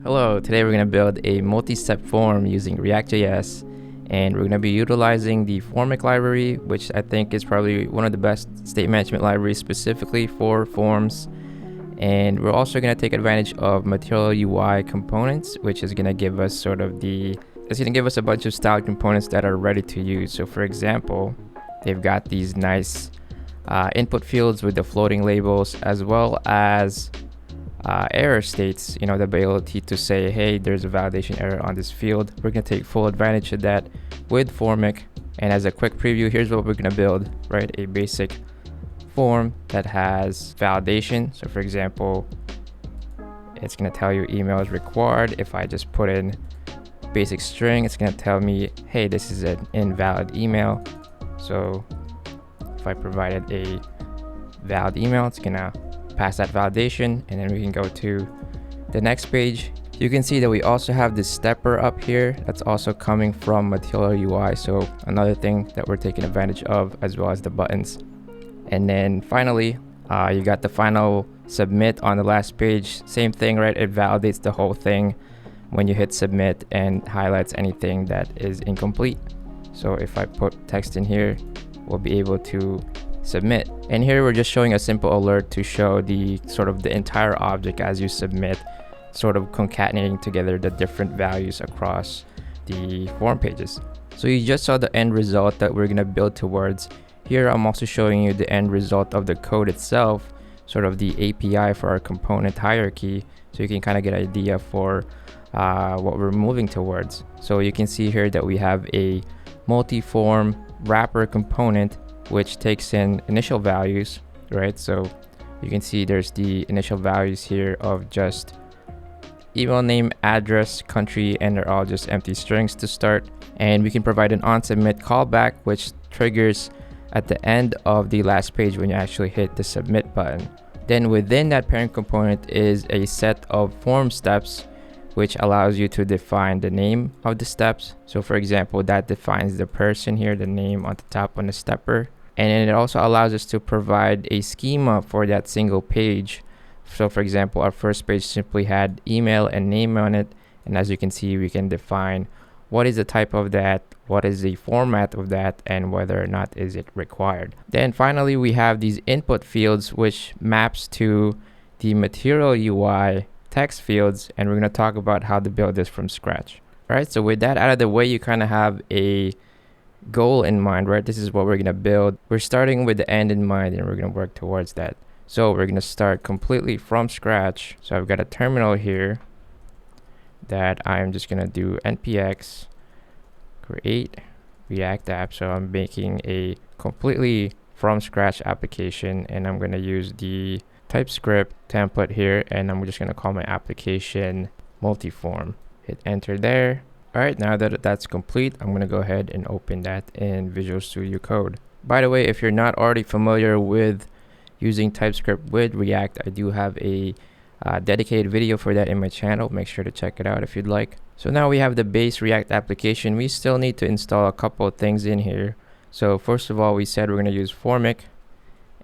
Hello, today we're going to build a multi-step form using ReactJS, and we're going to be utilizing the Formik library, which I think is probably one of the best state management libraries specifically for forms. And we're also going to take advantage of Material UI components, which is going to give us it's going to give us a bunch of styled components that are ready to use. So for example, they've got these nice input fields with the floating labels, as well as error states, the ability to say, hey, there's a validation error on this field. We're going to take full advantage of that with Formik. And as a quick preview, here's what we're going to build, right? A basic form that has validation. So for example, it's going to tell you email is required. If I just put in basic string, it's going to tell me, hey, this is an invalid email. So if I provided a valid email, it's going to pass that validation, and then we can go to the next page. You can see that we also have this stepper up here that's also coming from Material UI, so another thing that we're taking advantage of, as well as the buttons. And then finally, you got the final submit on the last page. Same thing, right? It validates the whole thing when you hit submit and highlights anything that is incomplete. So if I put text in here, we'll be able to submit. And here we're just showing a simple alert to show the entire object as you submit, sort of concatenating together the different values across the form pages. So you just saw the end result that we're going to build towards. Here I'm also showing you the end result of the code itself, sort of the API for our component hierarchy, so you can kind of get an idea for what we're moving towards. So you can see here that we have a multi-form wrapper component which takes in initial values, right? So you can see there's the initial values here of just email name, address, country, and they're all just empty strings to start. And we can provide an Onsubmit callback, which triggers at the end of the last page when you actually hit the submit button. Then within that parent component is a set of form steps, which allows you to define the name of the steps. So for example, that defines the person here, the name on the top on the stepper. And then it also allows us to provide a schema for that single page. So for example, our first page simply had email and name on it. And as you can see, we can define what is the type of that, what is the format of that, and whether or not is it required. Then finally, we have these input fields, which maps to the Material UI text fields. And we're going to talk about how to build this from scratch. All right, so with that out of the way, you kind of have a goal in mind, right? This is what we're going to build. We're starting with the end in mind, and we're going to work towards that. So we're going to start completely from scratch. So I've got a terminal here that I'm just going to do npx create React app. So I'm making a completely from scratch application, and I'm going to use the TypeScript template here, and I'm just going to call my application multiform. Hit enter there. All right, now that that's complete, I'm going to go ahead and open that in Visual Studio Code. By the way, if you're not already familiar with using TypeScript with React, I do have a dedicated video for that in my channel. Make sure to check it out if you'd like. So now we have the base React application. We still need to install a couple of things in here. So first of all, we said we're going to use Formik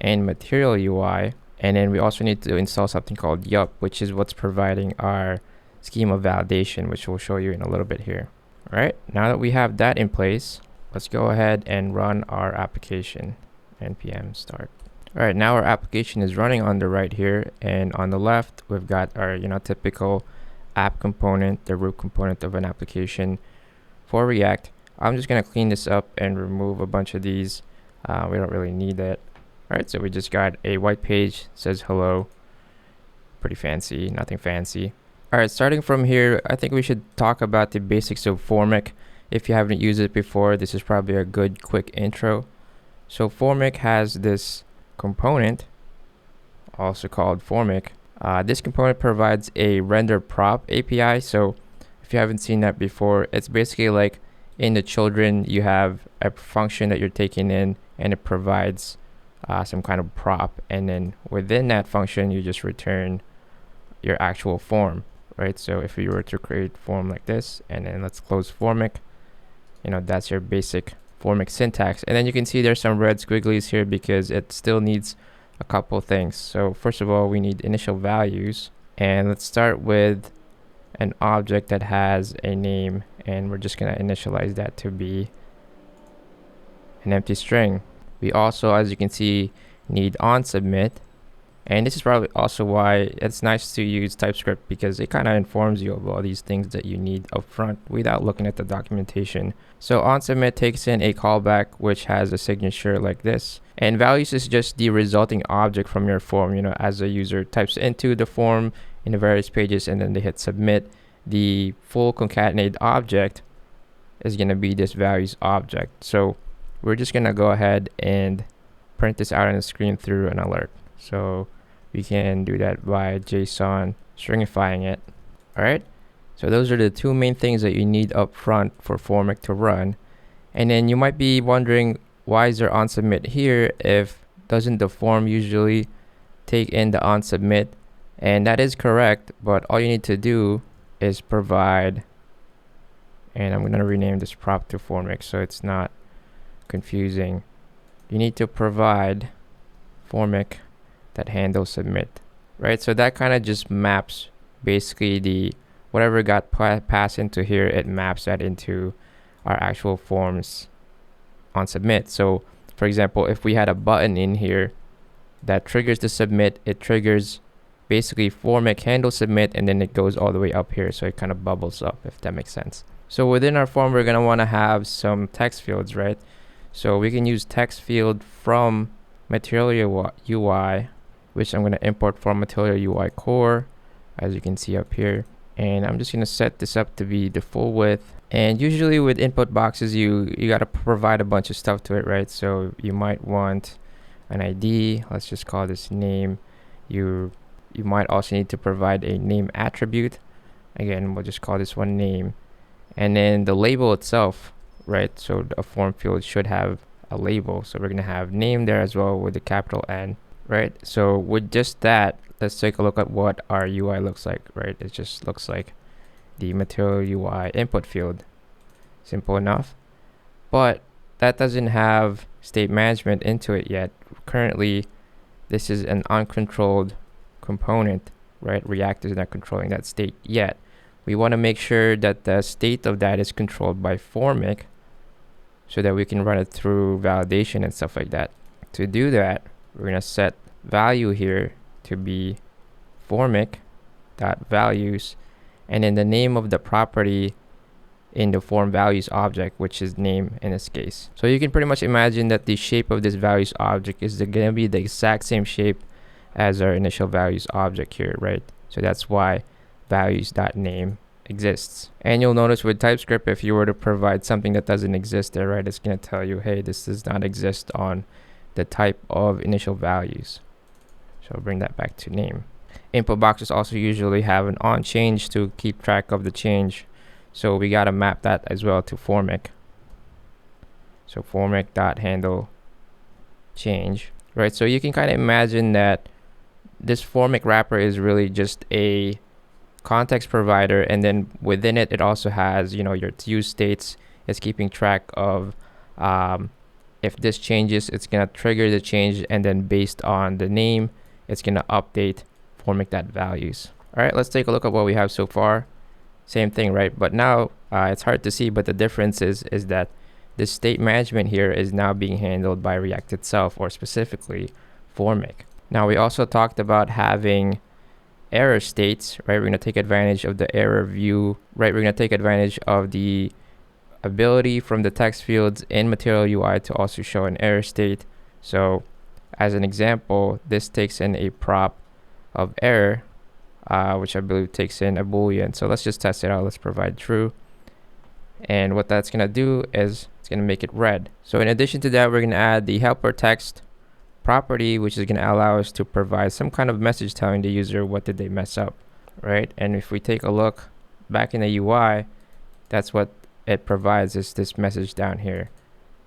and Material UI. And then we also need to install something called Yup, which is what's providing our schema validation, which we'll show you in a little bit here. All right, now that we have that in place, let's go ahead and run our application. Npm start. All right, now our application is running on the right here, and on the left we've got our typical app component, the root component of an application for React. I'm just going to clean this up and remove a bunch of these. We don't really need that. All right, so we just got a white page, says hello. Pretty fancy, nothing fancy. All right, starting from here, I think we should talk about the basics of Formik. If you haven't used it before, this is probably a good quick intro. So Formik has this component, also called Formik. This component provides a render prop API. So if you haven't seen that before, it's basically like in the children, you have a function that you're taking in, and it provides some kind of prop. And then within that function, you just return your actual form. Right, so if you were to create form like this, and then let's close Formik, that's your basic Formik syntax. And then you can see there's some red squigglies here because it still needs a couple things. So first of all, we need initial values, and let's start with an object that has a name, and we're just going to initialize that to be an empty string. We also, as you can see, need Onsubmit. And this is probably also why it's nice to use TypeScript, because it kind of informs you of all these things that you need up front without looking at the documentation. So Onsubmit takes in a callback which has a signature like this. And values is just the resulting object from your form. As a user types into the form in the various pages and then they hit submit, the full concatenated object is going to be this values object. So we're just going to go ahead and print this out on the screen through an alert. So we can do that by JSON stringifying it. All right. So those are the two main things that you need up front for Formik to run. And then you might be wondering, why is there Onsubmit here if doesn't the form usually take in the Onsubmit? And that is correct, but all you need to do is provide, and I'm going to rename this prop to Formik so it's not confusing. You need to provide Formik that handles submit, right? So that kind of just maps basically the whatever got passed into here, it maps that into our actual forms on submit. So for example, if we had a button in here that triggers the submit, it triggers basically Formik handle submit, and then it goes all the way up here, so it kind of bubbles up, if that makes sense. So within our form, we're going to want to have some text fields, right? So we can use text field from Material UI, which I'm going to import from Material UI core, as you can see up here. And I'm just going to set this up to be the full width. And usually with input boxes, you got to provide a bunch of stuff to it, right? So you might want an ID. Let's just call this name. You might also need to provide a name attribute. Again, we'll just call this one name. And then the label itself, right? So a form field should have a label. So we're going to have name there as well with a capital N, right? So with just that, let's take a look at what our UI looks like, right? It just looks like the Material UI input field. Simple enough. But that doesn't have state management into it yet. Currently, this is an uncontrolled component, right? React is not controlling that state yet. We want to make sure that the state of that is controlled by Formik so that we can run it through validation and stuff like that. To do that, we're going to set value here to be Formik.values, and then the name of the property in the form values object, which is name in this case. So you can pretty much imagine that the shape of this values object is going to be the exact same shape as our initial values object here, right? So that's why values.name exists. And you'll notice with TypeScript, if you were to provide something that doesn't exist there, right, it's going to tell you, hey, this does not exist on the type of initial values. So I'll bring that back to name. Input boxes also usually have an on change to keep track of the change. So we got to map that as well to Formik. So Formik.handle change, right? So you can kind of imagine that this Formik wrapper is really just a context provider, and then within it, it also has, your use states. It's keeping track of if this changes, it's gonna trigger the change, and then based on the name, it's gonna update Formik.values. All right, let's take a look at what we have so far. Same thing, right? But now it's hard to see, but the difference is that the state management here is now being handled by React itself, or specifically Formik. Now we also talked about having error states, right? We're going to take advantage of the error view, right? We're going to take advantage of the ability from the text fields in Material UI to also show an error state. So as an example, this takes in a prop of error, which I believe takes in a Boolean. So let's just test it out. Let's provide true. And what that's going to do is it's going to make it red. So in addition to that, we're going to add the helper text property, which is going to allow us to provide some kind of message telling the user what did they mess up, right? And if we take a look back in the UI, that's what it provides, is this message down here,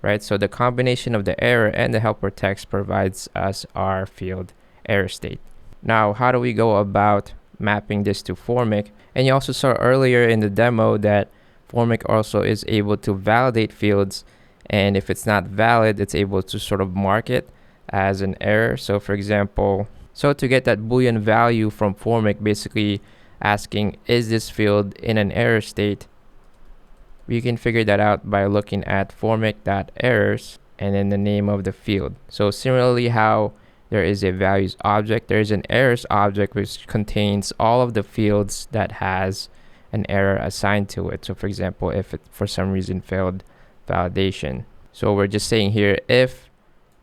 right? So the combination of the error and the helper text provides us our field error state. Now, how do we go about mapping this to Formik? And you also saw earlier in the demo that Formik also is able to validate fields, and if it's not valid, it's able to sort of mark it as an error. So for example, so to get that Boolean value from Formik, basically asking, is this field in an error state? We can figure that out by looking at Formik.errors and then the name of the field. So similarly, how there is a values object, there is an errors object which contains all of the fields that has an error assigned to it. So for example, if it for some reason failed validation. So we're just saying here, if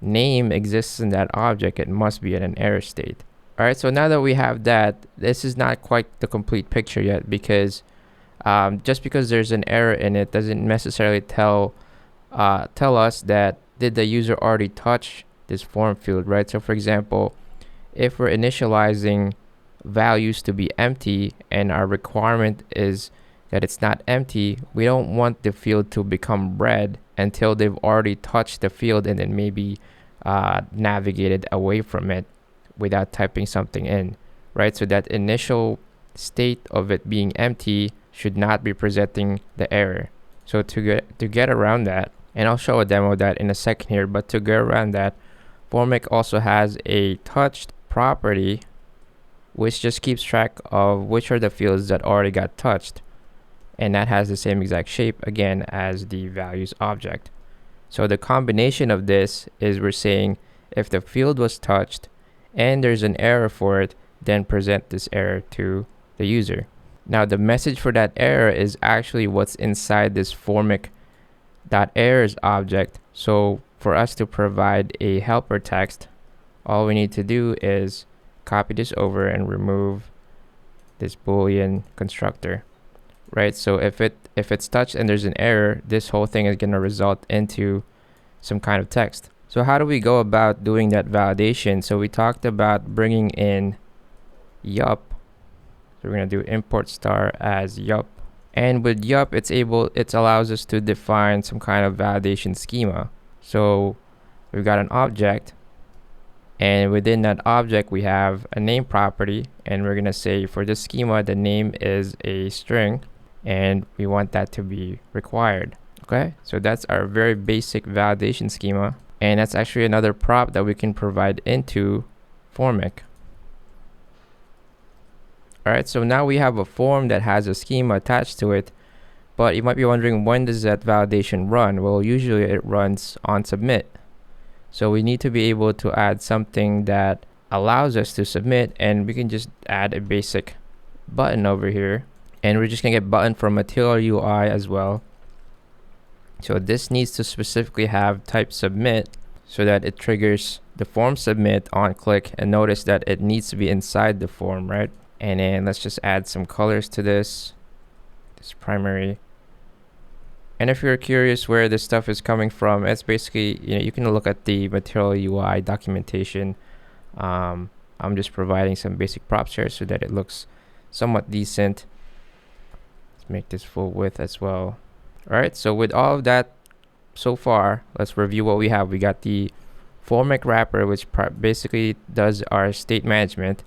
name exists in that object, it must be in an error state. All right, so now that we have that, this is not quite the complete picture yet, because just because there's an error in it doesn't necessarily tell us that did the user already touch this form field, right? So for example, if we're initializing values to be empty and our requirement is that it's not empty, we don't want the field to become red until they've already touched the field and then maybe navigated away from it without typing something in, right? So that initial state of it being empty should not be presenting the error. So to get around that, and I'll show a demo of that in a second here, but to get around that, Formik also has a touched property which just keeps track of which are the fields that already got touched, and that has the same exact shape again as the values object. So the combination of this is we're saying if the field was touched and there's an error for it, then present this error to the user. Now the message for that error is actually what's inside this Formik.errors object. So for us to provide a helper text, all we need to do is copy this over and remove this Boolean constructor, right? So if it's touched and there's an error, this whole thing is going to result into some kind of text. So how do we go about doing that validation? So we talked about bringing in yup. So we're going to do import star as yup. And with yup, it allows us to define some kind of validation schema. So we've got an object, and within that object we have a name property, and we're going to say for this schema the name is a string and we want that to be required. Okay, so that's our very basic validation schema, and that's actually another prop that we can provide into Formik. Alright, so now we have a form that has a schema attached to it, but you might be wondering, when does that validation run? Well, usually it runs on submit. So we need to be able to add something that allows us to submit, and we can just add a basic button over here, and we're just gonna get button from Material UI as well. So this needs to specifically have type submit so that it triggers the form submit on click, and notice that it needs to be inside the form, right? And then let's just add some colors to this primary. And if you're curious where this stuff is coming from, it's basically, you can look at the Material UI documentation. I'm just providing some basic props here so that it looks somewhat decent. Let's make this full width as well. All right, so with all of that so far, let's review what we have. We got the Formik wrapper, which basically does our state management.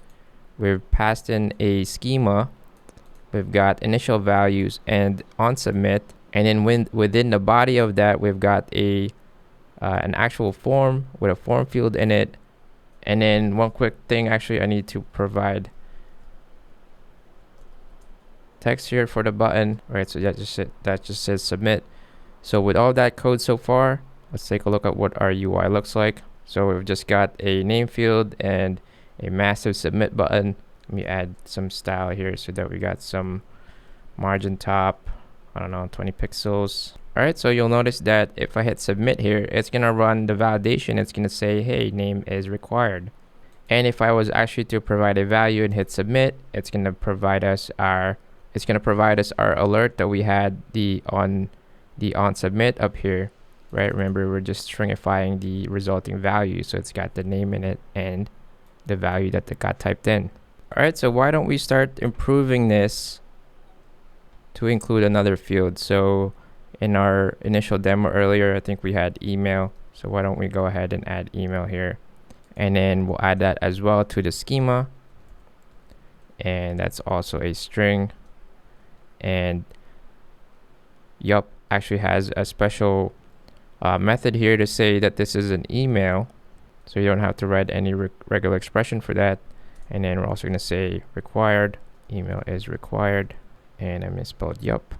We've passed in a schema. We've got initial values and Onsubmit. And then within the body of that, we've got an actual form with a form field in it. And then one quick thing, actually, I need to provide text here for the button. All right, so that just says submit. So with all that code so far, let's take a look at what our UI looks like. So we've just got a name field and a massive submit button. Let me add some style here so that we got some margin top, I don't know, 20 pixels. All right, so you'll notice that if I hit submit here, it's gonna run the validation. It's gonna say, hey, name is required. And if I was actually to provide a value and hit submit, it's gonna provide us our alert that we had on submit up here, right? Remember, we're just stringifying the resulting value, so it's got the name in it and the value that got typed in. All right, so why don't we start improving this to include another field? So in our initial demo earlier, I think we had email. So why don't we go ahead and add email here, and then we'll add that as well to the schema, and that's also a string. And yup actually has a special method here to say that this is an email, so you don't have to write any regular expression for that. And then we're also going to say required email is required, and I misspelled yup.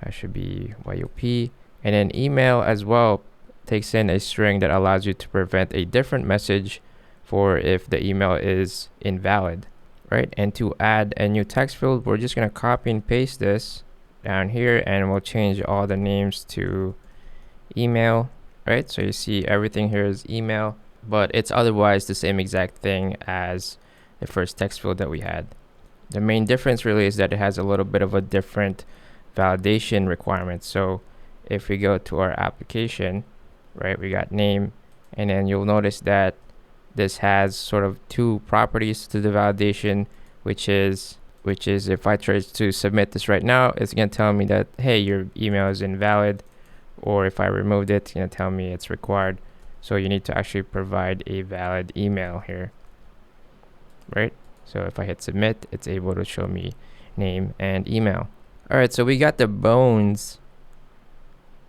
That should be YUP. And then email as well takes in a string that allows you to prevent a different message for if the email is invalid, right? And to add a new text field, we're just gonna copy and paste this down here, and we'll change all the names to email, right? So you see everything here is email, but it's otherwise the same exact thing as the first text field that we had. The main difference really is that it has a little bit of a different validation requirement. So if we go to our application, right, we got name, and then you'll notice that this has sort of two properties to the validation, which is if I try to submit this right now, it's going to tell me that, hey, your email is invalid, or if I removed it, it's going to tell me it's required. So you need to actually provide a valid email here, right? So if I hit submit, it's able to show me name and email. All right, so we got the bones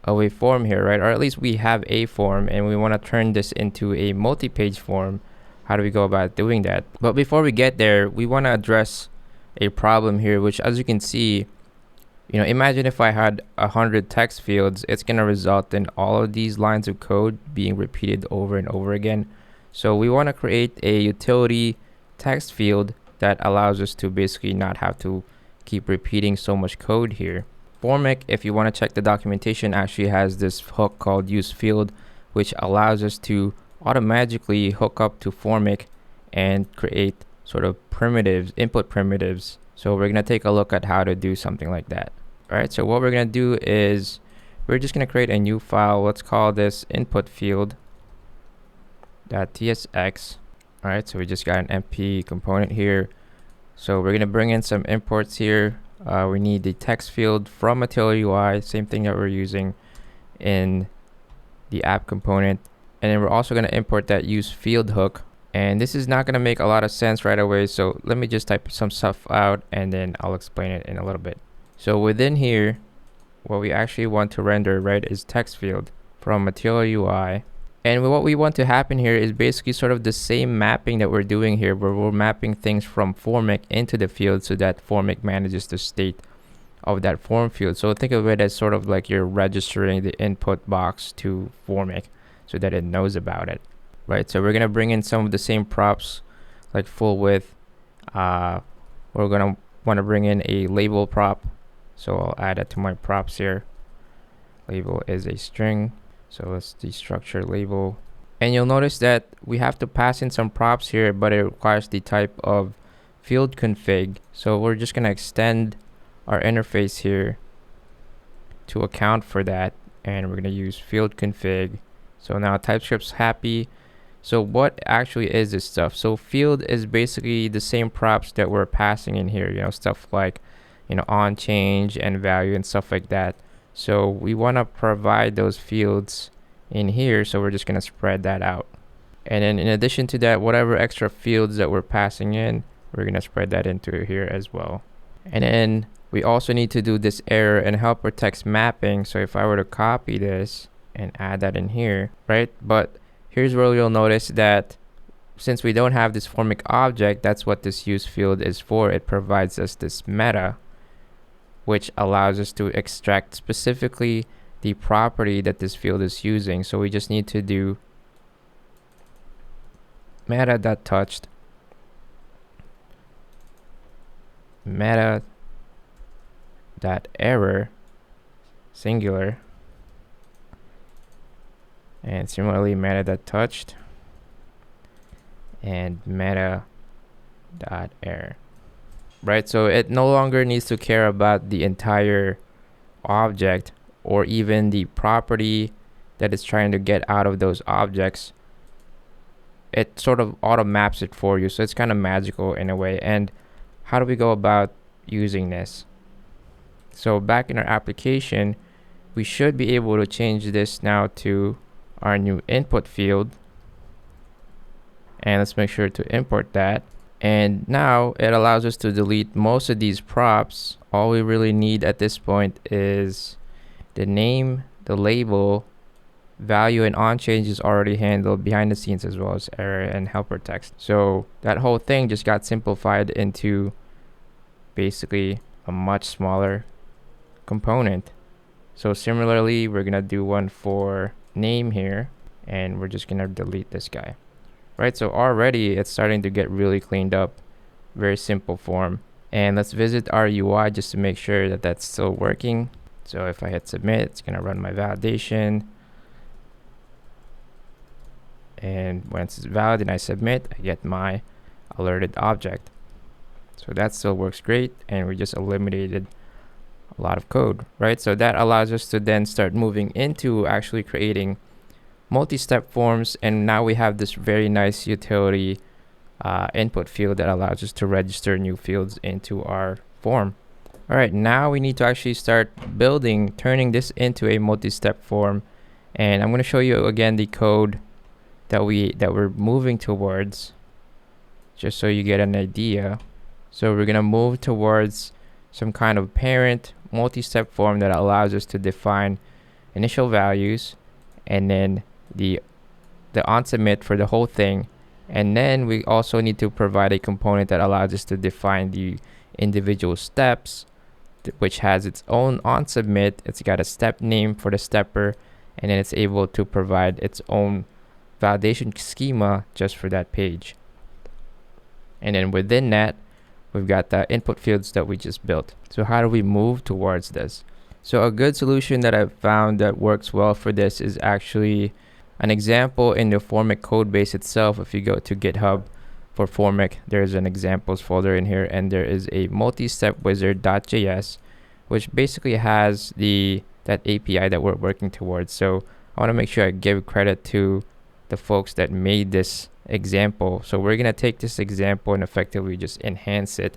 of a form here, right? Or at least we have a form, and we want to turn this into a multi-page form. How do we go about doing that? But before we get there, we want to address a problem here, which, as you can see, imagine if I had 100 text fields, it's going to result in all of these lines of code being repeated over and over again. So we want to create a utility text field that allows us to basically not have to keep repeating so much code here. Formik, if you want to check the documentation, actually has this hook called useField, which allows us to automatically hook up to Formik and create sort of primitives, input primitives. So we're going to take a look at how to do something like that. All right, so what we're going to do is we're just going to create a new file. Let's call this input field.tsx. All right, so we just got an MP component here. So we're going to bring in some imports here. We need the text field from Material UI, same thing that we're using in the app component. And then we're also going to import that useField hook. And this is not going to make a lot of sense right away. So let me just type some stuff out, and then I'll explain it in a little bit. So within here, what we actually want to render, right, is text field from Material UI. And what we want to happen here is basically sort of the same mapping that we're doing here, where we're mapping things from Formik into the field so that Formik manages the state of that form field. So think of it as sort of like you're registering the input box to Formik so that it knows about it, right? So we're going to bring in some of the same props like full width. We're going to want to bring in a label prop. So I'll add it to my props here. Label is a string. So let's destructure label. And you'll notice that we have to pass in some props here, but it requires the type of field config. So we're just going to extend our interface here to account for that. And we're going to use field config. So now TypeScript's happy. So what actually is this stuff? So field is basically the same props that we're passing in here, stuff like, on change and value and stuff like that. So we want to provide those fields in here. So we're just going to spread that out. And then in addition to that, whatever extra fields that we're passing in, we're going to spread that into here as well. And then we also need to do this error and helper text mapping. So if I were to copy this and add that in here, right? But here's where you'll notice that since we don't have this Formik object, that's what this use field is for. It provides us this meta, which allows us to extract specifically the property that this field is using. So we just need to do meta.touched, meta.error, singular, and similarly meta.touched and meta.error. Right, so it no longer needs to care about the entire object or even the property that it's trying to get out of those objects. It sort of auto maps it for you, so it's kind of magical in a way. And how do we go about using this? So back in our application, we should be able to change this now to our new input field, and let's make sure to import that. And now it allows us to delete most of these props. All we really need at this point is the name, the label, value, and on change is already handled behind the scenes, as well as error and helper text. So that whole thing just got simplified into basically a much smaller component. So similarly, we're gonna do one for name here, and we're just gonna delete this guy. Right, so already it's starting to get really cleaned up. Very simple form. And let's visit our UI just to make sure that that's still working. So if I hit submit, it's gonna run my validation. And once it's valid and I submit, I get my alerted object. So that still works great, and we just eliminated a lot of code, right? So that allows us to then start moving into actually creating multi-step forms, and now we have this very nice utility input field that allows us to register new fields into our form. All right, now we need to actually start turning this into a multi-step form, and I'm going to show you again the code that we're moving towards, just so you get an idea. So we're going to move towards some kind of parent multi-step form that allows us to define initial values, and then the Onsubmit for the whole thing. And then we also need to provide a component that allows us to define the individual steps, which has its own Onsubmit. It's got a step name for the stepper, and then it's able to provide its own validation schema just for that page. And then within that, we've got the input fields that we just built. So how do we move towards this? So a good solution that I've found that works well for this is actually an example in the Formik code base itself. If you go to GitHub for Formik, there's an examples folder in here, and there is a multi-step wizard.js, which basically has that API that we're working towards. So I want to make sure I give credit to the folks that made this example. So we're gonna take this example and effectively just enhance it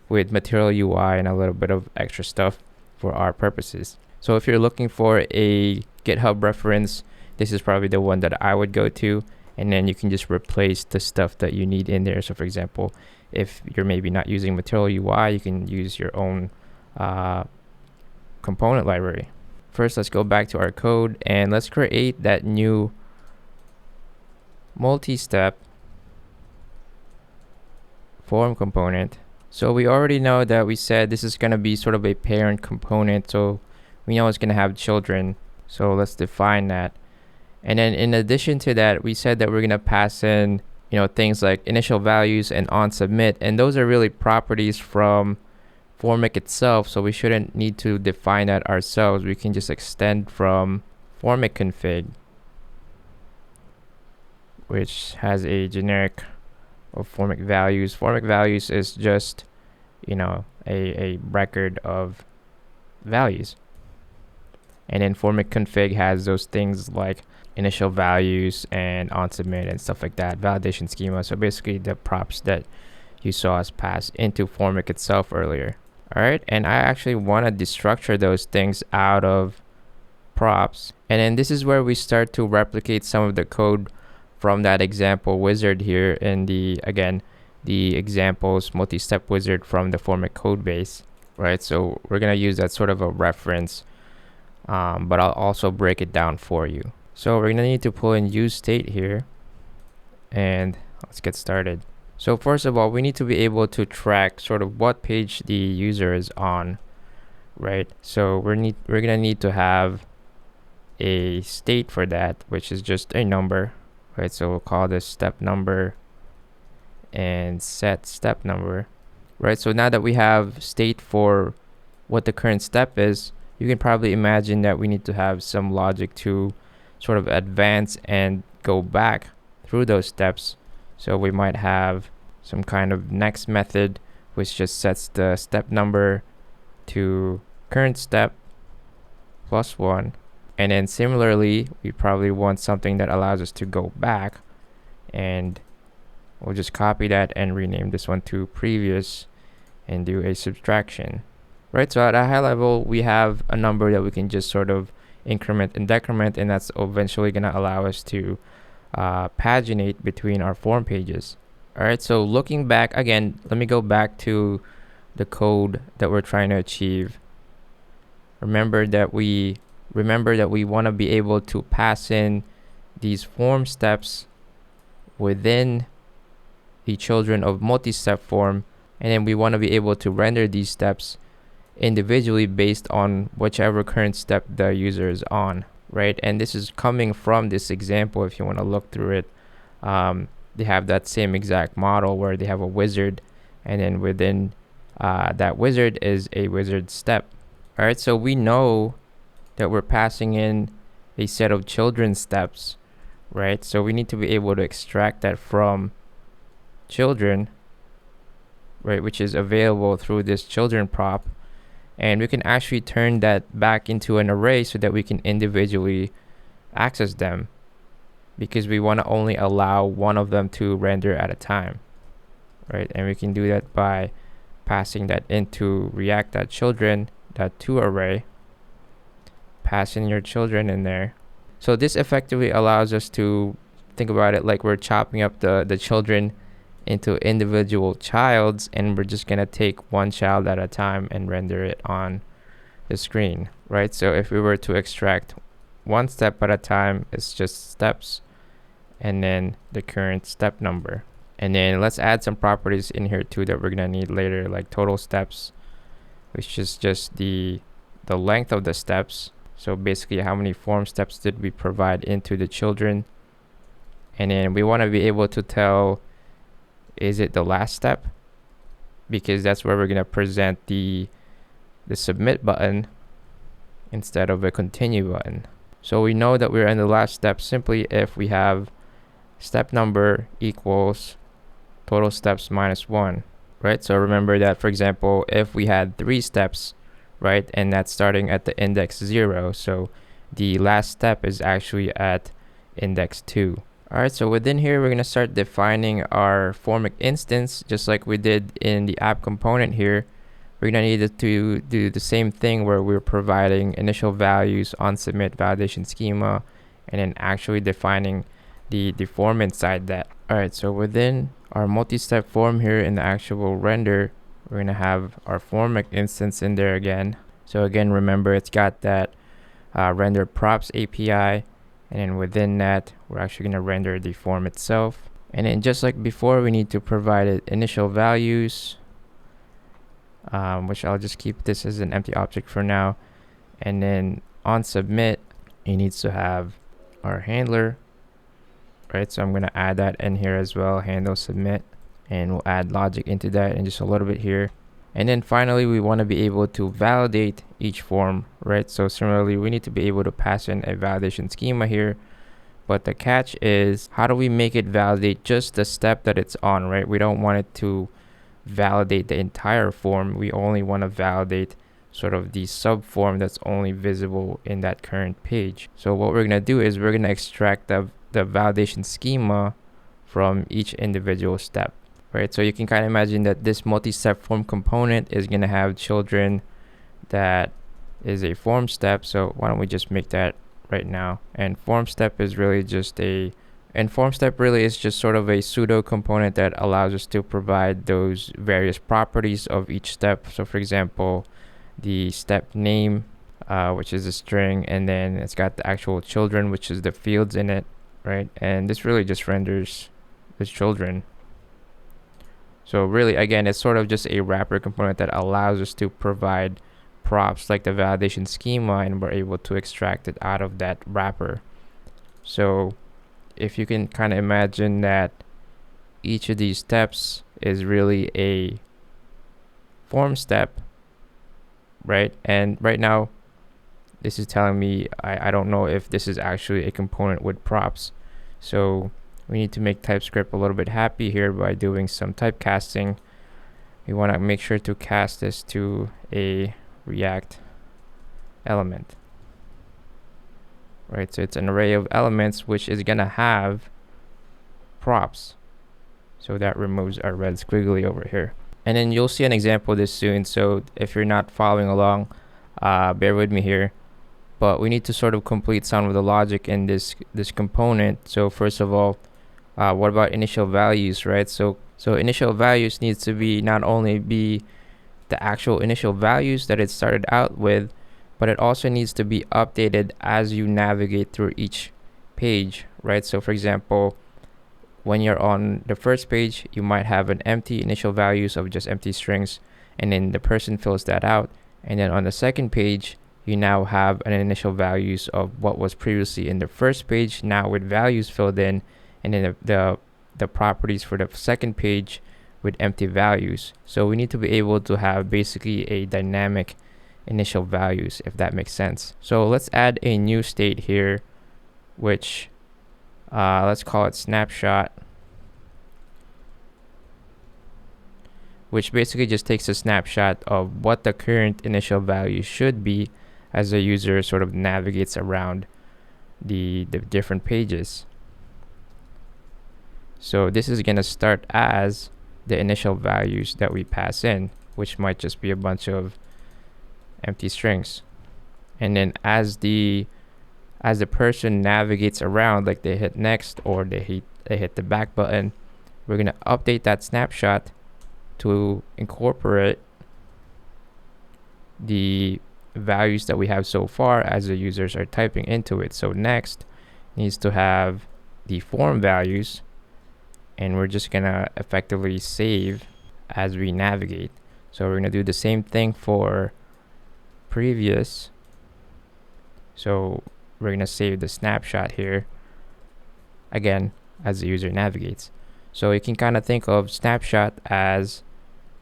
with Material UI and a little bit of extra stuff for our purposes. So if you're looking for a GitHub reference, this is probably the one that I would go to, and then you can just replace the stuff that you need in there. So for example, if you're maybe not using Material UI, you can use your own component library. First, let's go back to our code and let's create that new multi-step form component. So we already know that we said this is going to be sort of a parent component, so we know it's going to have children. So let's define that. And then in addition to that, we said that we're going to pass in, things like initial values and Onsubmit, and those are really properties from Formik itself, so we shouldn't need to define that ourselves. We can just extend from Formik config, which has a generic of Formik values. Formik values is just, a record of values. And then Formik config has those things like initial values and Onsubmit and stuff like that, validation schema. So basically the props that you saw us pass into Formik itself earlier. All right, and I actually want to destructure those things out of props. And then this is where we start to replicate some of the code from that example wizard here in the examples multi-step wizard from the Formik code base, right? So we're gonna use that sort of a reference, but I'll also break it down for you. So we're gonna need to pull in use state here, and let's get started. So first of all, we need to be able to track sort of what page the user is on, right? So we're gonna need to have a state for that, which is just a number, right? So we'll call this step number and set step number, right? So now that we have state for what the current step is, you can probably imagine that we need to have some logic to sort of advance and go back through those steps. So we might have some kind of next method which just sets the step number to current step plus 1. And then similarly, we probably want something that allows us to go back, and we'll just copy that and rename this one to previous and do a subtraction, right? So at a high level, we have a number that we can just sort of increment and decrement, and that's eventually going to allow us to paginate between our form pages. All right, so looking back again, let me go back to the code that we're trying to achieve. Remember that we want to be able to pass in these form steps within the children of multi-step form And then we want to be able to render these steps individually based on whichever current step the user is on, right? And this is coming from this example. If you want to look through it, they have that same exact model where they have a wizard, and then within that wizard is a wizard step. All right, so we know that we're passing in a set of children steps, right? So we need to be able to extract that from children, right, which is available through this children prop, and we can actually turn that back into an array so that we can individually access them, because we want to only allow one of them to render at a time, right? And we can do that by passing that into React.children.toArray, passing your children in there. So this effectively allows us to think about it like we're chopping up the children into individual childs, and we're just gonna take one child at a time and render it on the screen, right? So if we were to extract one step at a time, it's just steps and then the current step number. And then let's add some properties in here too that we're gonna need later, like total steps, which is just the length of the steps. So basically, how many form steps did we provide into the children? And then we want to be able to tell, is it the last step? Because that's where we're going to present the submit button instead of a continue button. So we know that we're in the last step simply if we have step number equals total steps minus 1, right? So remember that, for example, if we had 3 steps, right, and that's starting at the index 0, so the last step is actually at index 2. All right, so within here we're going to start defining our Formik instance just like we did in the app component here. We're going to need to do the same thing where we're providing initial values, Onsubmit, validation schema, and then actually defining the form inside that. All right, so within our multi-step form here in the actual render, we're going to have our Formik instance in there again. So again, remember it's got that render props API, and then within that, we're actually going to render the form itself. And then just like before, we need to provide it initial values, which I'll just keep this as an empty object for now. And then on submit, it needs to have our handler, right? So I'm going to add that in here as well, handle submit. And we'll add logic into that in just a little bit here. And then finally, we want to be able to validate each form, right? So similarly, we need to be able to pass in a validation schema here. But the catch is, how do we make it validate just the step that it's on, right? We don't want it to validate the entire form. We only want to validate sort of the sub form that's only visible in that current page. So what we're going to do is we're going to extract the validation schema from each individual step. Right, so you can kind of imagine that this multi-step form component is going to have children that is a form step. So why don't we just make that right now? And form step is really just sort of a pseudo component that allows us to provide those various properties of each step. So for example, the step name, which is a string, and then it's got the actual children, which is the fields in it, right? And this really just renders the children. So really, again, it's sort of just a wrapper component that allows us to provide props like the validation schema, and we're able to extract it out of that wrapper. So if you can kind of imagine that each of these steps is really a form step, right? And right now, this is telling me I don't know if this is actually a component with props. So we need to make TypeScript a little bit happy here by doing some typecasting. We want to make sure to cast this to a React element. Right, so it's an array of elements which is gonna have props. So that removes our red squiggly over here. And then you'll see an example of this soon. So if you're not following along, bear with me here. But we need to sort of complete some of the logic in this component. So first of all, what about initial values, right? So initial values needs to be not only be the actual initial values that it started out with, but it also needs to be updated as you navigate through each page, right? So for example, when you're on the first page, you might have an empty initial values of just empty strings, and then the person fills that out. And then on the second page, you now have an initial values of what was previously in the first page, now with values filled in, and then the properties for the second page with empty values. So we need to be able to have basically a dynamic initial values, if that makes sense. So let's add a new state here, which let's call it snapshot, which basically just takes a snapshot of what the current initial value should be as the user sort of navigates around the different pages. So this is going to start as the initial values that we pass in, which might just be a bunch of empty strings. And then as the person navigates around, like they hit next or they hit the back button, we're going to update that snapshot to incorporate the values that we have so far as the users are typing into it. So next needs to have the form values, and we're just gonna effectively save as we navigate. So we're gonna do the same thing for previous. So we're gonna save the snapshot here again as the user navigates. So you can kind of think of snapshot as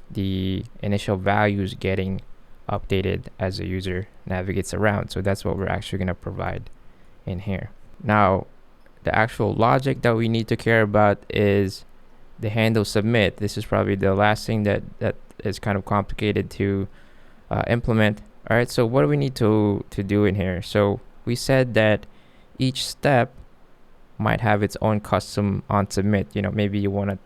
the initial values getting updated as the user navigates around. So that's what we're actually going to provide in here. Now, the actual logic that we need to care about is the handle submit. This is probably the last thing that is kind of complicated to implement. All right, so what do we need to do in here? So we said that each step might have its own custom Onsubmit. You know, maybe you want to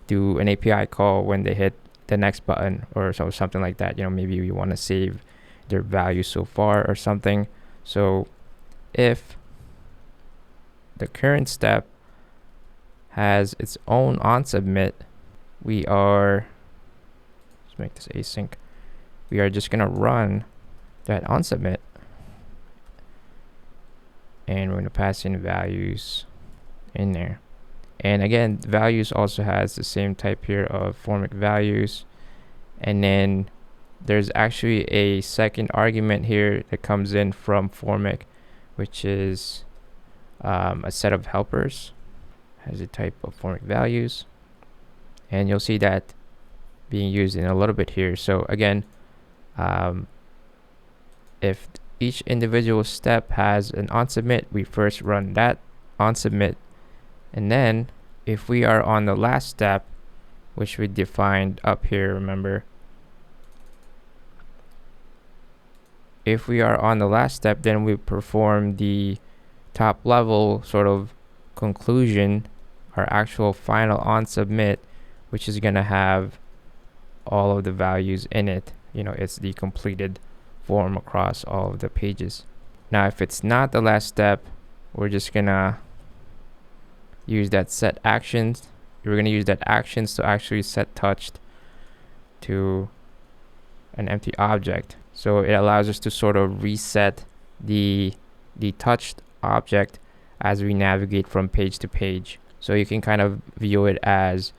do an API call when they hit the next button or something like that. You know, maybe you want to save their value so far or something. So if the current step has its own Onsubmit, we are, let's make this async, we are just gonna run that Onsubmit, and we're gonna pass in values in there. And again, values also has the same type here of Formik values. And then there's actually a second argument here that comes in from Formik, which is a set of helpers, has a type of Formik values. And you'll see that being used in a little bit here. So again, if each individual step has an Onsubmit, we first run that Onsubmit. And then if we are on the last step, which we defined up here, remember, if we are on the last step, then we perform the top level sort of conclusion, our actual final Onsubmit, which is going to have all of the values in it. You know, it's the completed form across all of the pages. Now, if it's not the last step, we're just going to use that set actions. We're going to use that actions to actually set touched to an empty object. So it allows us to sort of reset the touched object as we navigate from page to page. So you can kind of view it as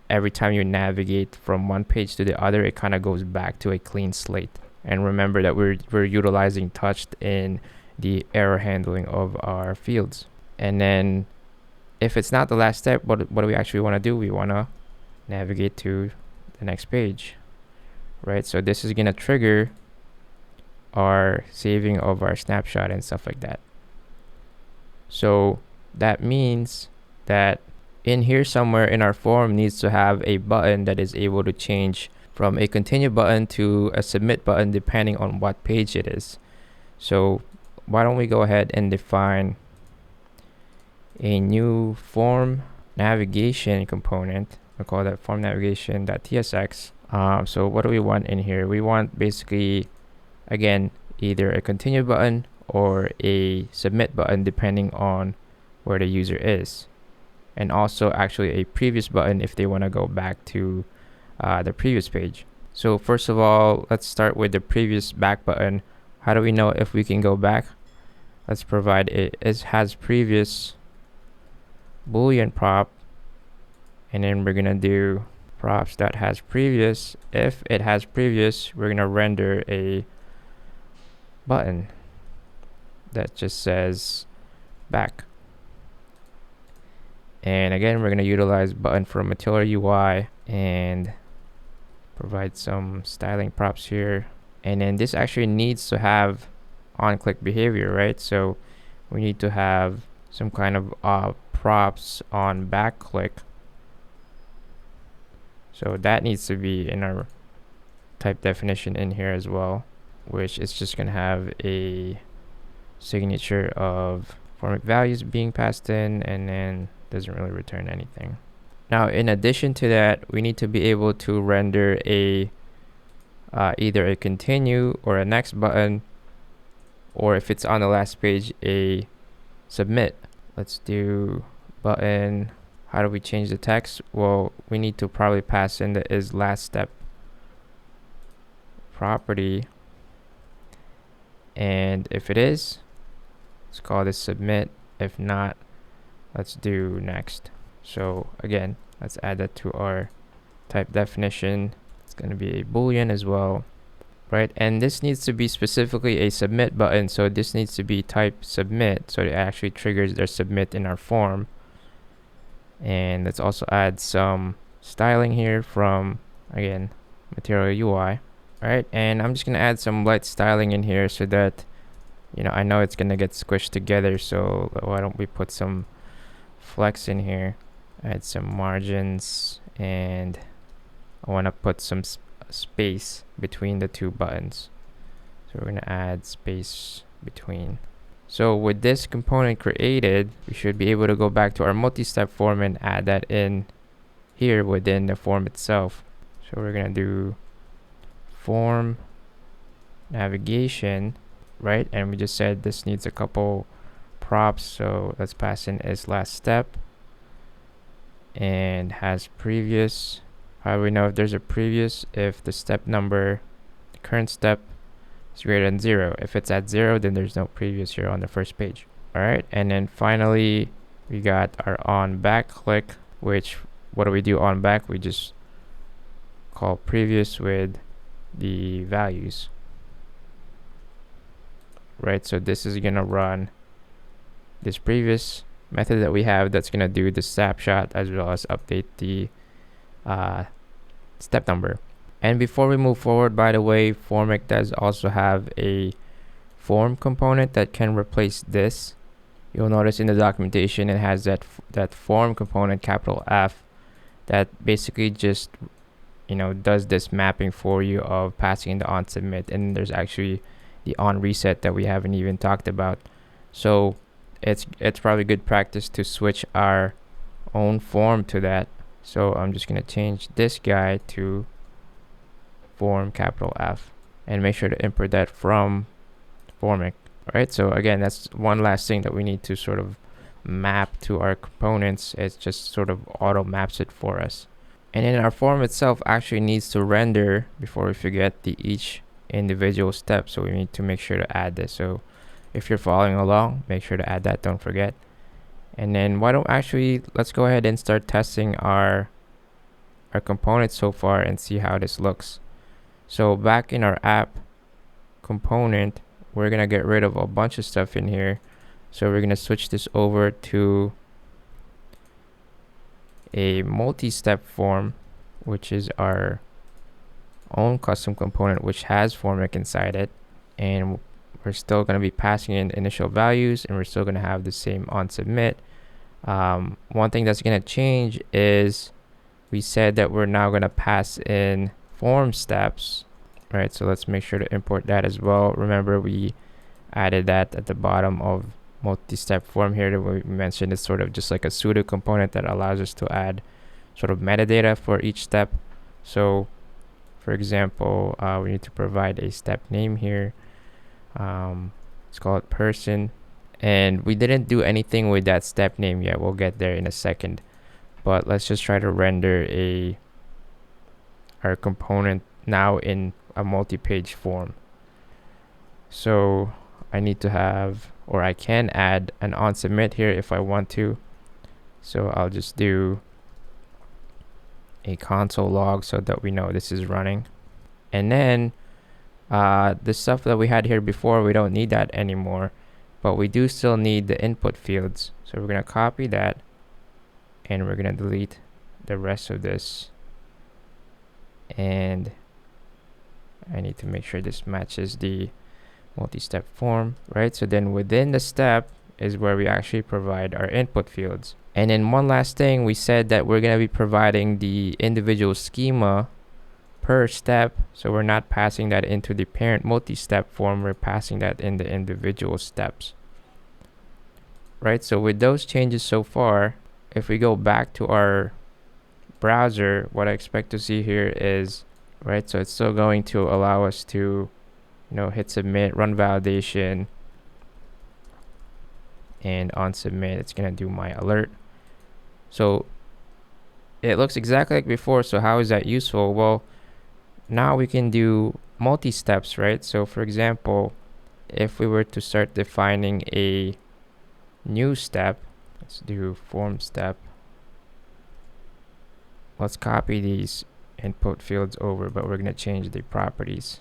every time you navigate from one page to the other, it kind of goes back to a clean slate. And remember that we're utilizing touched in the error handling of our fields. And then if it's not the last step, what do we actually want to do? We want to navigate to the next page, right? So this is going to trigger our saving of our snapshot and stuff like that. So that means that in here somewhere in our form needs to have a button that is able to change from a continue button to a submit button depending on what page it is. So why don't we go ahead and define a new form navigation component. We'll call that form navigation.tsx. So what do we want in here? We want basically, again, either a continue button or a submit button depending on where the user is, and also actually a previous button if they want to go back to the previous page. So first of all, let's start with the previous back button. How do we know if we can go back? Let's provide it has previous boolean prop, and then we're gonna do props that has previous. If it has previous, we're gonna render a button that just says back. And again, we're gonna utilize button from Material UI and provide some styling props here. And then this actually needs to have on-click behavior, right? So we need to have some kind of props on back click. So that needs to be in our type definition in here as well, which is just gonna have a signature of Formik values being passed in, and then doesn't really return anything. Now, in addition to that, we need to be able to render a either a continue or a next button, or if it's on the last page, a submit. Let's do button. How do we change the text? Well, we need to probably pass in the is last step property, and if it is, let's call this submit. If not, let's do next. So again, let's add that to our type definition. It's going to be a boolean as well, right? And this needs to be specifically a submit button, so this needs to be type submit, so it actually triggers their submit in our form. And let's also add some styling here from, again, Material UI. All right, and I'm just gonna add some light styling in here so that, you know, I know it's gonna get squished together, so why don't we put some flex in here, add some margins, and I want to put some space between the two buttons. So we're gonna add space between. So with this component created, we should be able to go back to our multi-step form and add that in here within the form itself. So we're gonna do form navigation, right? And we just said this needs a couple props, so let's pass in is last step and has previous. How do we know if there's a previous? If the step number, the current step, is greater than 0. If it's at 0, then there's no previous here on the first page. All right, and then finally we got our on back click, which what do we do on back? We just call previous with the values, right? So this is gonna run this previous method that we have that's gonna do the snapshot as well as update the step number. And before we move forward, by the way, Formik does also have a form component that can replace this. You'll notice in the documentation it has that form component, capital F, that basically just, you know, does this mapping for you of passing the Onsubmit, and there's actually the on reset that we haven't even talked about. So it's probably good practice to switch our own form to that. So I'm just gonna change this guy to form capital F and make sure to import that from Formik. All right, so again, that's one last thing that we need to sort of map to our components. It just sort of auto maps it for us. And then our form itself actually needs to render, before we forget, each individual step. So we need to make sure to add this. So if you're following along, make sure to add that, don't forget. And then let's go ahead and start testing our components so far and see how this looks. So back in our app component, we're gonna get rid of a bunch of stuff in here. So we're gonna switch this over to a multi-step form, which is our own custom component which has Formik inside it, and we're still going to be passing in initial values, and we're still going to have the same Onsubmit. One thing that's going to change is we said that we're now going to pass in form steps, right? So let's make sure to import that as well. Remember, we added that at the bottom of multi-step form here that we mentioned. It's sort of just like a pseudo component that allows us to add sort of metadata for each step. So for example, we need to provide a step name here. Let's call it person, and we didn't do anything with that step name yet. We'll get there in a second, but let's just try to render our component now in a multi-page form. So I need to have, or I can add an Onsubmit here if I want to. So I'll just do a console log so that we know this is running. And then the stuff that we had here before, we don't need that anymore, but we do still need the input fields. So we're going to copy that and we're going to delete the rest of this. And I need to make sure this matches the multi-step form, right? So then within the step is where we actually provide our input fields. And then one last thing, we said that we're going to be providing the individual schema per step. So we're not passing that into the parent multi-step form, we're passing that in the individual steps. Right, so with those changes so far, if we go back to our browser, what I expect to see here is, right, so it's still going to allow us to, hit submit, run validation, and on submit, it's going to do my alert. So it looks exactly like before. So how is that useful? Well, now we can do multi-steps, right? So for example, if we were to start defining a new step, let's do form step. Let's copy these input fields over, but we're going to change the properties,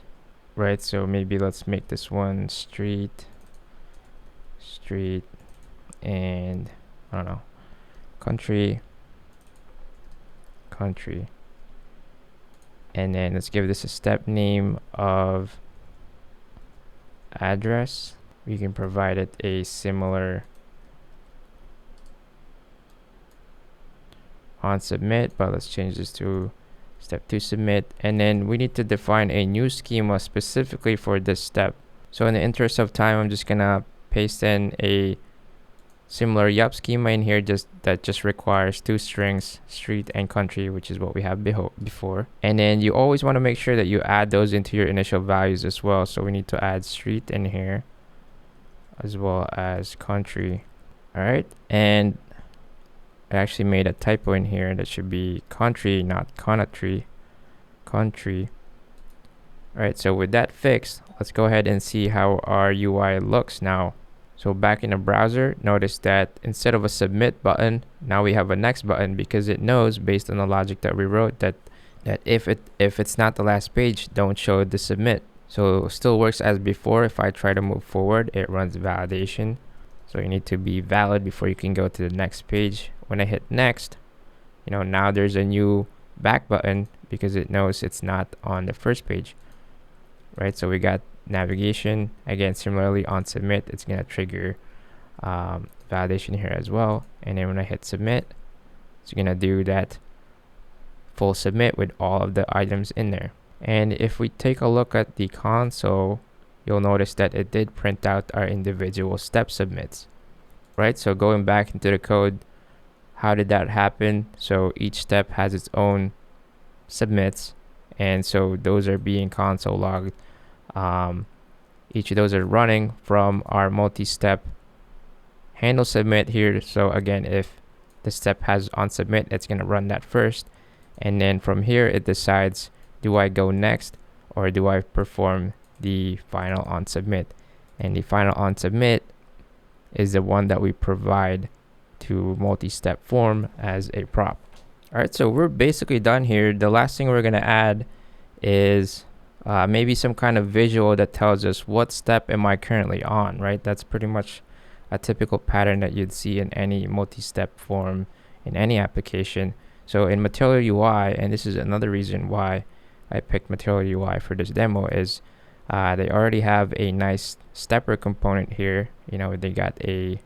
right? So maybe let's make this one street, and I don't know, country, and then let's give this a step name of address. We can provide it a similar on submit, but let's change this to step 2 submit. And then we need to define a new schema specifically for this step. So in the interest of time, I'm just gonna paste in a similar yup schema in here, that just requires 2 strings, street and country, which is what we have before. And then you always want to make sure that you add those into your initial values as well. So we need to add street in here as well as country. All right, and I actually made a typo in here. That should be country, not country. All right, so with that fixed, let's go ahead and see how our UI looks now. So back in the browser, notice that instead of a submit button, now we have a next button, because it knows, based on the logic that we wrote, that if it's not the last page, don't show the submit. So it still works as before. If I try to move forward, it runs validation. So you need to be valid before you can go to the next page. When I hit next, now there's a new back button because it knows it's not on the first page, right? So we got navigation again. Similarly, on submit, it's going to trigger validation here as well. And then when I hit submit, it's going to do that full submit with all of the items in there. And if we take a look at the console, you'll notice that it did print out our individual step submits, right? So going back into the code, how did that happen? So each step has its own submits, and so those are being console logged. Each of those are running from our multi-step handle submit here. So again, if the step has on submit, it's going to run that first, and then from here it decides, do I go next or do I perform the final on submit? And the final on submit is the one that we provide to multi-step form as a prop. All right, so we're basically done here. The last thing we're going to add is maybe some kind of visual that tells us what step am I currently on, right? That's pretty much a typical pattern that you'd see in any multi-step form in any application. So in Material UI, and this is another reason why I picked Material UI for this demo, is they already have a nice stepper component here. They got a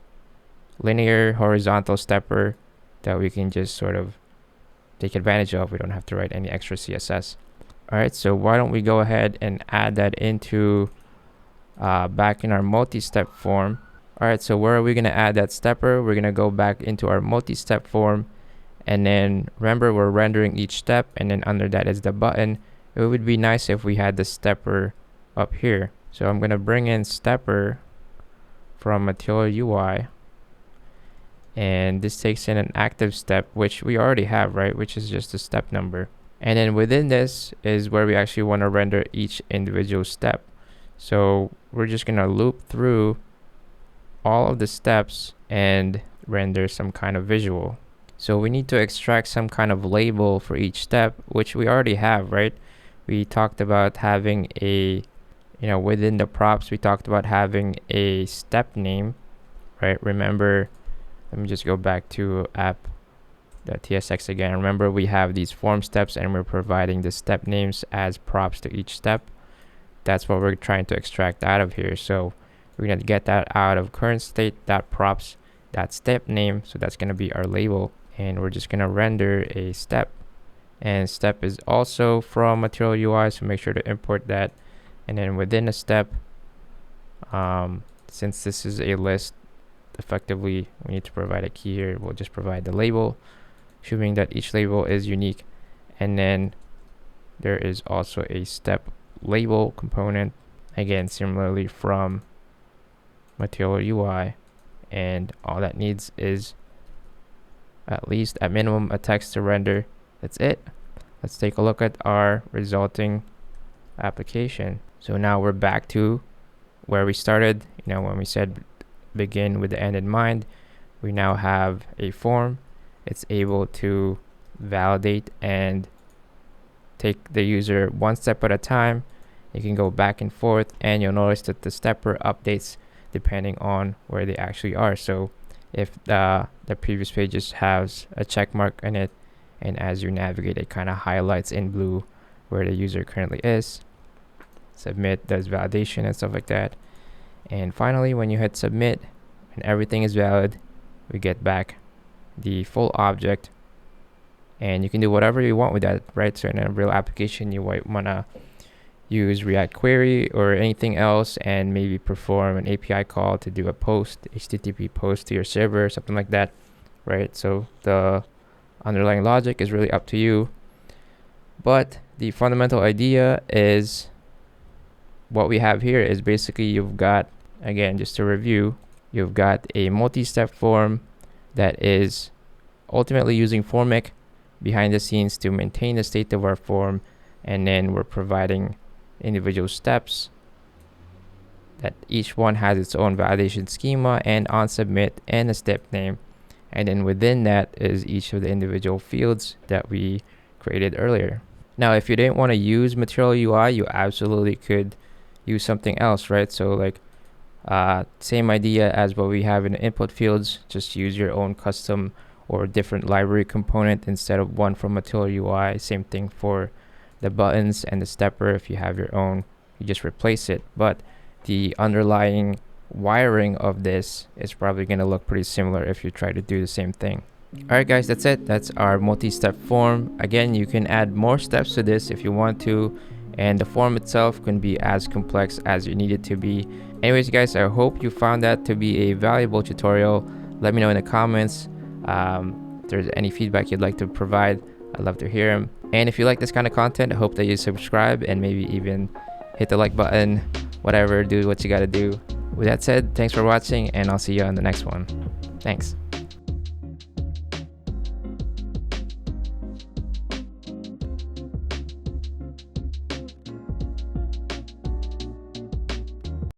linear horizontal stepper that we can just sort of take advantage of. We don't have to write any extra CSS. All right, so why don't we go ahead and add that into back in our multi-step form. All right, so where are we going to add that stepper? We're going to go back into our multi-step form, and then remember, we're rendering each step, and then under that is the button. It would be nice if we had the stepper up here. So I'm going to bring in stepper from Material UI, and this takes in an active step, which we already have, right, which is just a step number. And then within this is where we actually want to render each individual step. So we're just going to loop through all of the steps and render some kind of visual. So we need to extract some kind of label for each step, which we already have, right? We talked about having a, within the props, we talked about having a step name, right? Remember, let me just go back to app.tsx again. Remember, we have these form steps and we're providing the step names as props to each step. That's what we're trying to extract out of here. So we're going to get that out of current state.props, that step name. So that's going to be our label. And we're just going to render a step. And step is also from Material UI, so make sure to import that. And then within a step, since this is a list, effectively we need to provide a key here. We'll just provide the label, assuming that each label is unique. And then there is also a step label component, again similarly from Material UI, and all that needs is at least at minimum a text to render. That's it. Let's take a look at our resulting application. So now we're back to where we started. When we said begin with the end in mind, we now have a form. It's able to validate and take the user one step at a time. You can go back and forth, and you'll notice that the stepper updates depending on where they actually are. So if the previous pages has a check mark in it, and as you navigate, it kind of highlights in blue where the user currently is. Submit does validation and stuff like that. And finally, when you hit submit and everything is valid, we get back the full object, and you can do whatever you want with that, right? So in a real application, you might want to use React query or anything else, and maybe perform an API call to do a post, HTTP post to your server, something like that, right? So the underlying logic is really up to you, but the fundamental idea is what we have here is basically you've got, again, just to review, you've got a multi-step form that is ultimately using Formik behind the scenes to maintain the state of our form, and then we're providing individual steps that each one has its own validation schema and Onsubmit and a step name, and then within that is each of the individual fields that we created earlier. Now if you didn't want to use Material UI, you absolutely could use something else, right? So like same idea as what we have in the input fields, just use your own custom or different library component instead of one from Material UI. Same thing for the buttons and the stepper. If you have your own, you just replace it, but the underlying wiring of this is probably going to look pretty similar if you try to do the same thing. Alright guys, that's it. That's our multi-step form. Again, you can add more steps to this if you want to, and the form itself can be as complex as you need it to be. Anyways guys, I hope you found that to be a valuable tutorial. Let me know in the comments if there's any feedback you'd like to provide. I'd love to hear them. And if you like this kind of content, I hope that you subscribe and maybe even hit the like button, whatever, do what you gotta do. With that said, thanks for watching, and I'll see you on the next one. Thanks.